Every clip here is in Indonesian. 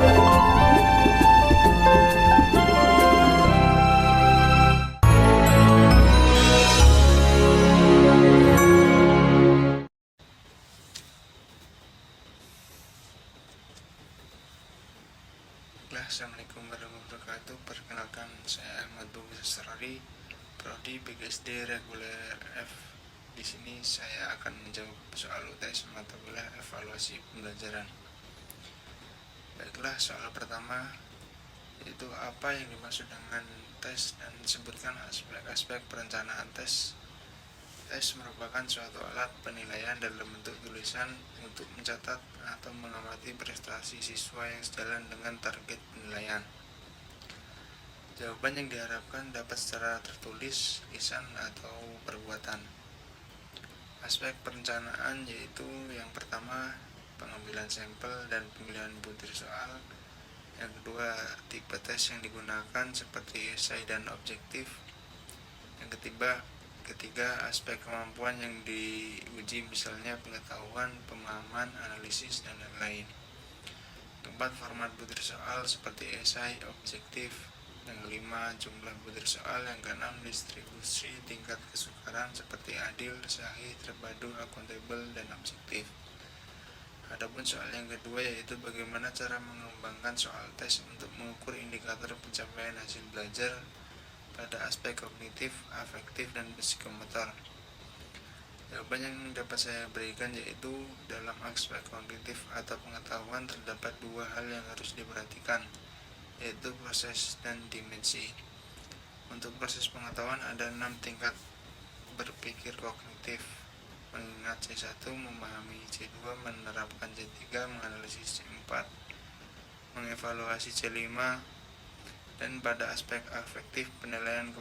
Assalamualaikum warahmatullahi wabarakatuh. Perkenalkan, saya Ahmad Bobi Sastrari, Prodi PGSD Reguler F. Di sini saya akan menjawab soal UTS mata kuliah evaluasi pembelajaran. Baiklah, soal pertama yaitu apa yang dimaksud dengan tes dan sebutkan aspek-aspek perencanaan tes. Tes merupakan suatu alat penilaian dalam bentuk tulisan untuk mencatat atau mengamati prestasi siswa yang sejalan dengan target penilaian. Jawaban yang diharapkan dapat secara tertulis, lisan, atau perbuatan. Aspek perencanaan yaitu yang pertama, pengambilan sampel dan pemilihan butir soal. Yang kedua, tipe tes yang digunakan seperti esai dan objektif. Yang ketiga, aspek kemampuan yang diuji, misalnya pengetahuan, pemahaman, analisis, dan lain-lain. Keempat, format butir soal seperti esai, objektif. Yang kelima, jumlah butir soal. Yang keenam, distribusi tingkat kesukaran seperti adil, sahih, terpadu, akuntabel, dan objektif. Adapun soal yang kedua yaitu bagaimana cara mengembangkan soal tes untuk mengukur indikator pencapaian hasil belajar pada aspek kognitif, afektif, dan psikomotor. Jawaban yang dapat saya berikan yaitu dalam aspek kognitif atau pengetahuan terdapat dua hal yang harus diperhatikan, yaitu proses dan dimensi. Untuk proses pengetahuan ada 6 tingkat berpikir kognitif, mengingat C1, memahami, C2, menerapkan, C3, menganalisis, C4, mengevaluasi, C5, dan pada aspek afektif penilaian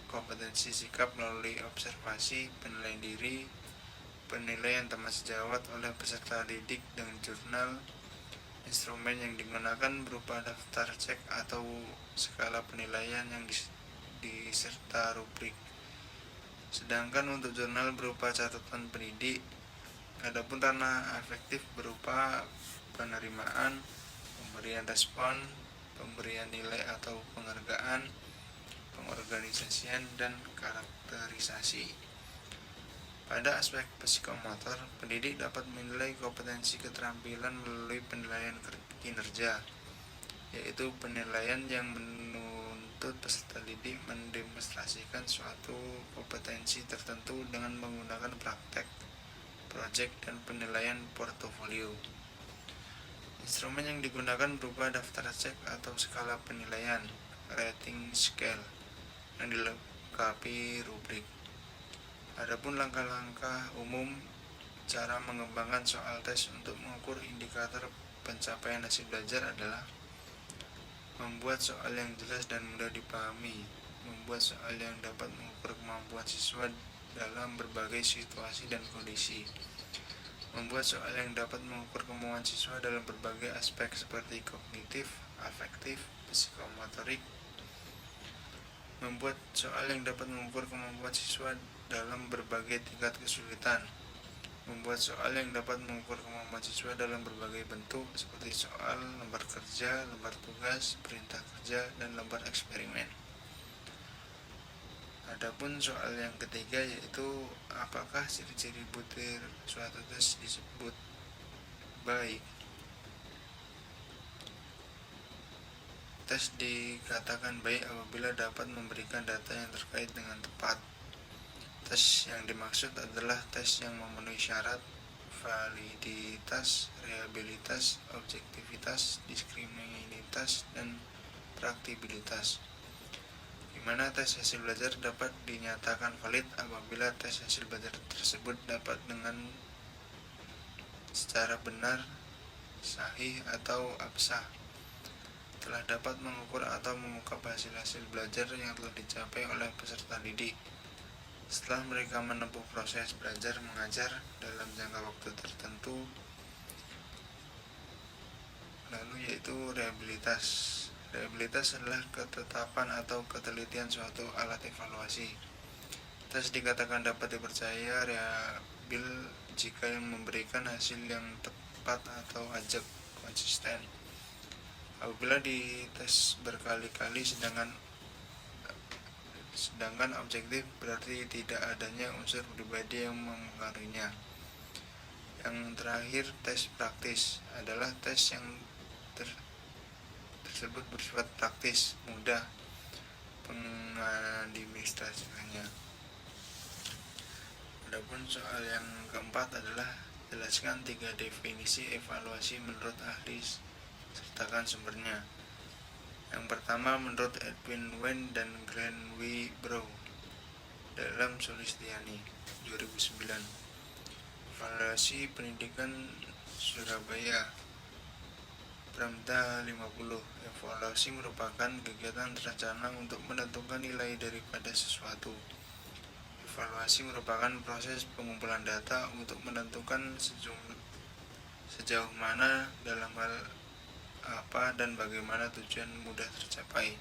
kompetensi sikap melalui observasi, penilaian diri, penilaian teman sejawat oleh peserta didik dengan jurnal. Instrumen yang digunakan berupa daftar cek atau skala penilaian yang diserta rubrik. Sedangkan untuk jurnal berupa catatan pendidik. Adapun ranah afektif berupa penerimaan, pemberian respon, pemberian nilai atau penghargaan, pengorganisasian, dan karakterisasi. Pada aspek psikomotor, pendidik dapat menilai kompetensi keterampilan melalui penilaian kinerja, yaitu penilaian yang menuntut peserta didik mendemonstrasikan suatu kompetensi tertentu dengan menggunakan praktek, proyek, dan penilaian portofolio. Instrumen yang digunakan berupa daftar cek atau skala penilaian, rating scale, yang dilengkapi rubrik. Adapun langkah-langkah umum cara mengembangkan soal tes untuk mengukur indikator pencapaian hasil belajar adalah membuat soal yang jelas dan mudah dipahami, membuat soal yang dapat mengukur kemampuan siswa dalam berbagai situasi dan kondisi, membuat soal yang dapat mengukur kemampuan siswa dalam berbagai aspek seperti kognitif, afektif, psikomotorik, membuat soal yang dapat mengukur kemampuan siswa dalam berbagai tingkat kesulitan, membuat soal yang dapat mengukur kemampuan siswa dalam berbagai bentuk seperti soal, lembar kerja, lembar tugas, perintah kerja, dan lembar eksperimen. Adapun soal yang ketiga yaitu apakah ciri-ciri butir suatu tes disebut baik. Tes dikatakan baik apabila dapat memberikan data yang terkait dengan tepat. Tes yang dimaksud adalah tes yang memenuhi syarat validitas, reliabilitas, objektivitas, diskriminalitas, dan praktikabilitas. Di mana tes hasil belajar dapat dinyatakan valid apabila tes hasil belajar tersebut dapat dengan secara benar, sahih, atau absah telah dapat mengukur atau mengungkap hasil-hasil belajar yang telah dicapai oleh peserta didik setelah mereka menempuh proses belajar mengajar dalam jangka waktu tertentu. Lalu yaitu reliabilitas. Reliabilitas adalah ketetapan atau ketelitian suatu alat evaluasi. Tes dikatakan dapat dipercaya reliabil jika yang memberikan hasil yang tepat atau ajak konsisten. Apabila dites berkali-kali sedangkan objektif, berarti tidak adanya unsur pribadi yang mempengaruhinya. Yang terakhir, tes praktis adalah tes yang tersebut bersifat praktis, mudah pengadministrasikannya. Adapun soal yang keempat adalah jelaskan 3 definisi evaluasi menurut ahli, sertakan sumbernya. Yang pertama menurut Edwin Wen dan Glenn W. Brown dalam Sulistiani 2009. Evaluasi pendidikan Surabaya Pramda 50. Evaluasi merupakan kegiatan terencana untuk menentukan nilai daripada sesuatu. Evaluasi merupakan proses pengumpulan data untuk menentukan sejauh mana, dalam hal apa, dan bagaimana tujuan mudah tercapai.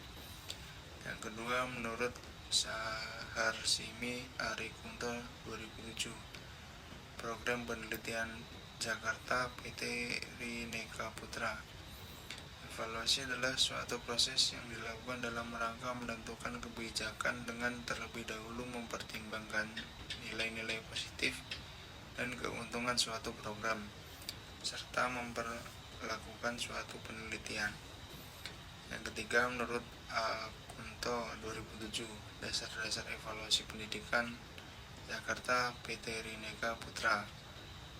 Yang kedua menurut Saharsimi Arikunto 2007. Program Penelitian Jakarta PT Rineka Putra. Evaluasi adalah suatu proses yang dilakukan dalam rangka menentukan kebijakan dengan terlebih dahulu mempertimbangkan nilai-nilai positif dan keuntungan suatu program, serta memperlakukan suatu penelitian. Yang ketiga menurut Kunto 2007. Dasar-dasar evaluasi pendidikan Jakarta PT Rineka Putra.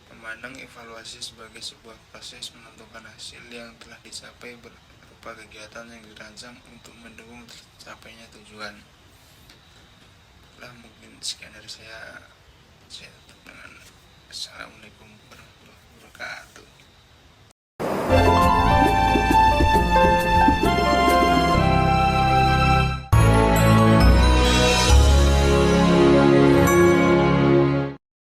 Memandang evaluasi sebagai sebuah proses menentukan hasil yang telah dicapai berupa kegiatan yang dirancang untuk mendukung tercapainya tujuan. Mungkin sekian dari saya tutup dengan Assalamualaikum warahmatullahi wabarakatuh.